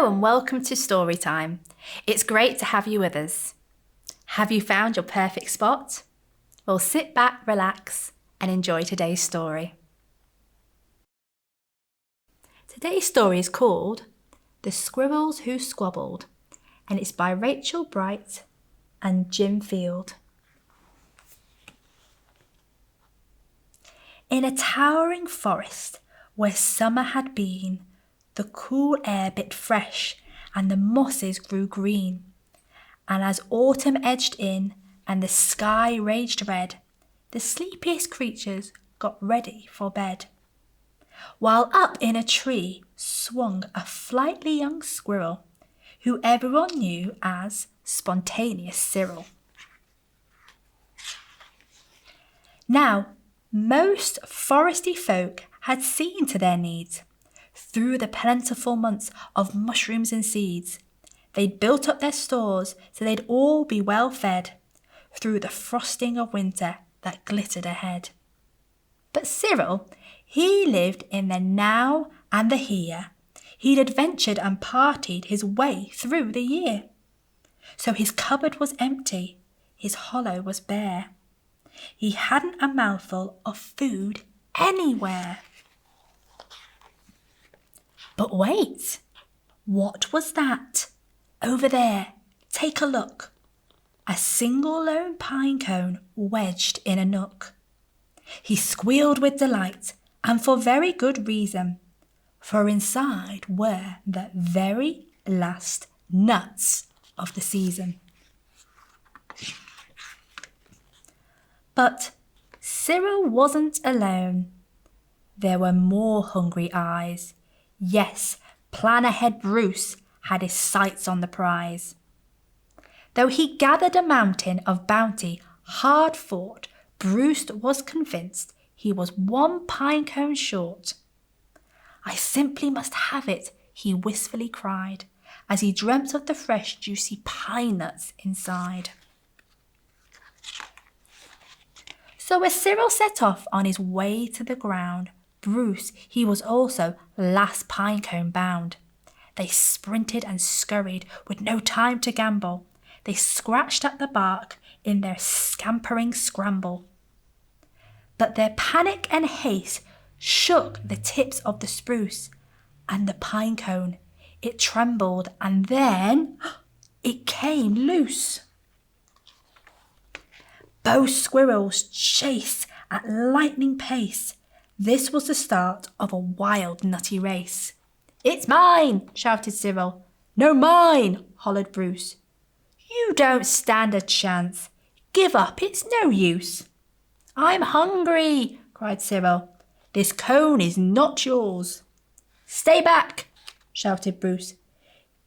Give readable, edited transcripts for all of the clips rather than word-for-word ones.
Hello and welcome to Storytime. It's great to have you with us. Have you found your perfect spot? Well, sit back, relax, and enjoy today's story. Today's story is called The Squirrels Who Squabbled, and it's by Rachel Bright and Jim Field. In a towering forest where summer had been, the cool air bit fresh and the mosses grew green. And as autumn edged in and the sky raged red, the sleepiest creatures got ready for bed. While up in a tree swung a flightly young squirrel, who everyone knew as Spontaneous Cyril. Now, most foresty folk had seen to their needs. Through the plentiful months of mushrooms and seeds, they'd built up their stores so they'd all be well fed through the frosting of winter that glittered ahead. But Cyril, he lived in the now and the here. He'd adventured and partied his way through the year. So his cupboard was empty, his hollow was bare. He hadn't a mouthful of food anywhere. But wait, what was that? Over there, take a look. A single lone pine cone wedged in a nook. He squealed with delight, and for very good reason, for inside were the very last nuts of the season. But Cyril wasn't alone. There were more hungry eyes. Yes, plan-ahead Bruce had his sights on the prize. Though he gathered a mountain of bounty hard fought, Bruce was convinced he was one pine cone short. I simply must have it, he wistfully cried, as he dreamt of the fresh, juicy pine nuts inside. So as Cyril set off on his way to the ground, Bruce, he was also last pinecone bound. They sprinted and scurried with no time to gamble. They scratched at the bark in their scampering scramble. But their panic and haste shook the tips of the spruce, and the pinecone, it trembled, and then it came loose. Both squirrels chased at lightning pace. This was the start of a wild, nutty race. "It's mine!" shouted Cyril. "No, mine!" hollered Bruce. "You don't stand a chance. Give up, it's no use." "I'm hungry!" cried Cyril. "This cone is not yours." "Stay back!" shouted Bruce.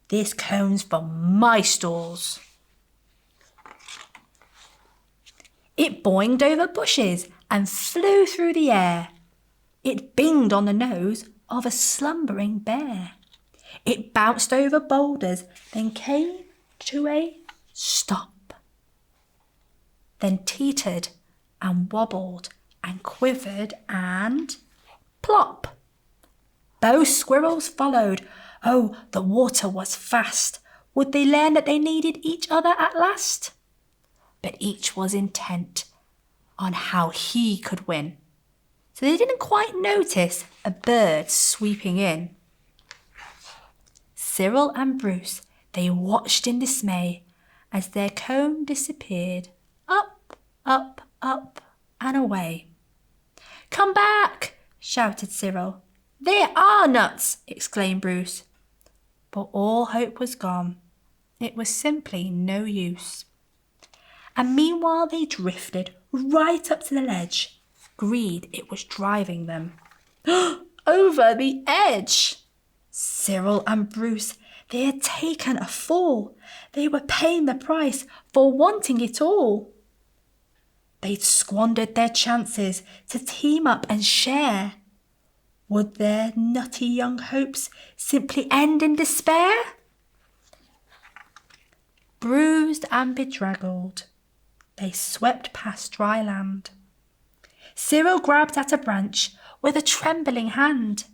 "This cone's for my stores." It boinged over bushes and flew through the air. It binged on the nose of a slumbering bear. It bounced over boulders, then came to a stop. Then teetered and wobbled and quivered and plop. Both squirrels followed. Oh, the water was fast. Would they learn that they needed each other at last? But each was intent on how he could win. So they didn't quite notice a bird sweeping in. Cyril and Bruce, they watched in dismay as their cone disappeared up, up, up and away. "Come back!" shouted Cyril. "There are nuts!" exclaimed Bruce. But all hope was gone. It was simply no use. And meanwhile they drifted right up to the ledge. Greed, it was driving them over the edge. Cyril and Bruce, they had taken a fall. They were paying the price for wanting it all. They'd squandered their chances to team up and share. Would their nutty young hopes simply end in despair? Bruised and bedraggled, they swept past dry land. Cyril grabbed at a branch with a trembling hand.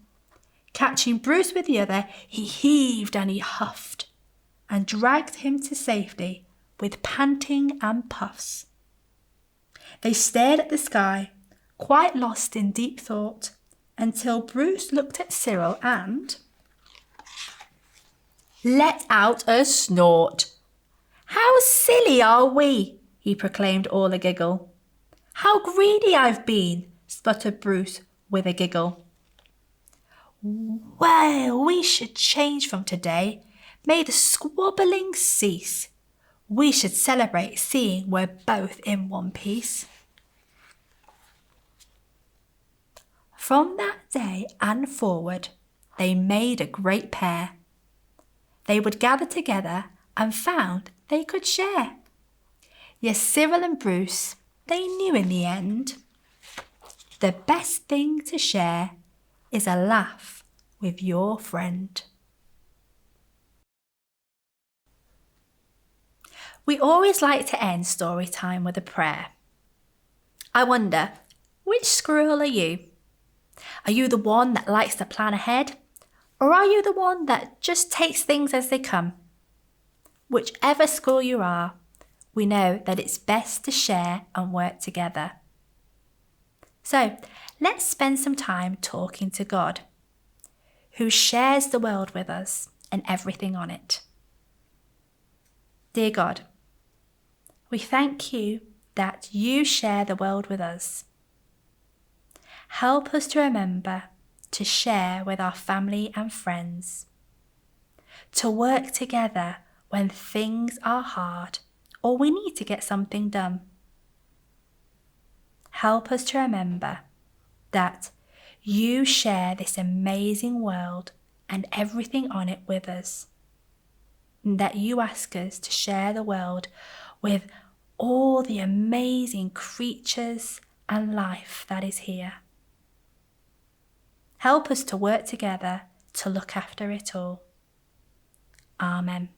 Catching Bruce with the other, he heaved and he huffed and dragged him to safety with panting and puffs. They stared at the sky, quite lost in deep thought, until Bruce looked at Cyril and let out a snort. "How silly are we?" he proclaimed, all a giggle. "How greedy I've been," sputtered Bruce with a giggle. "Well, we should change from today. May the squabbling cease. We should celebrate seeing we're both in one piece." From that day and forward, they made a great pair. They would gather together and found they could share. Yes, Cyril and Bruce, they knew in the end, the best thing to share is a laugh with your friend. We always like to end story time with a prayer. I wonder, which squirrel are you? Are you the one that likes to plan ahead? Or are you the one that just takes things as they come? Whichever squirrel you are, we know that it's best to share and work together. So let's spend some time talking to God, who shares the world with us and everything on it. Dear God, we thank you that you share the world with us. Help us to remember to share with our family and friends, to work together when things are hard or we need to get something done. Help us to remember that you share this amazing world and everything on it with us, and that you ask us to share the world with all the amazing creatures and life that is here. Help us to work together to look after it all. Amen.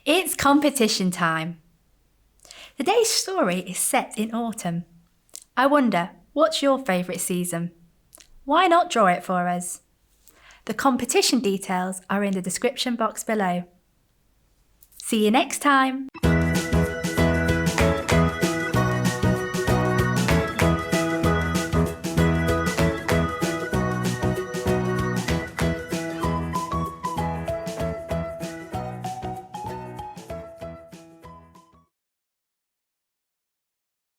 It's competition time. Today's story is set in autumn. I wonder, what's your favourite season? Why not draw it for us? The competition details are in the description box below. See you next time!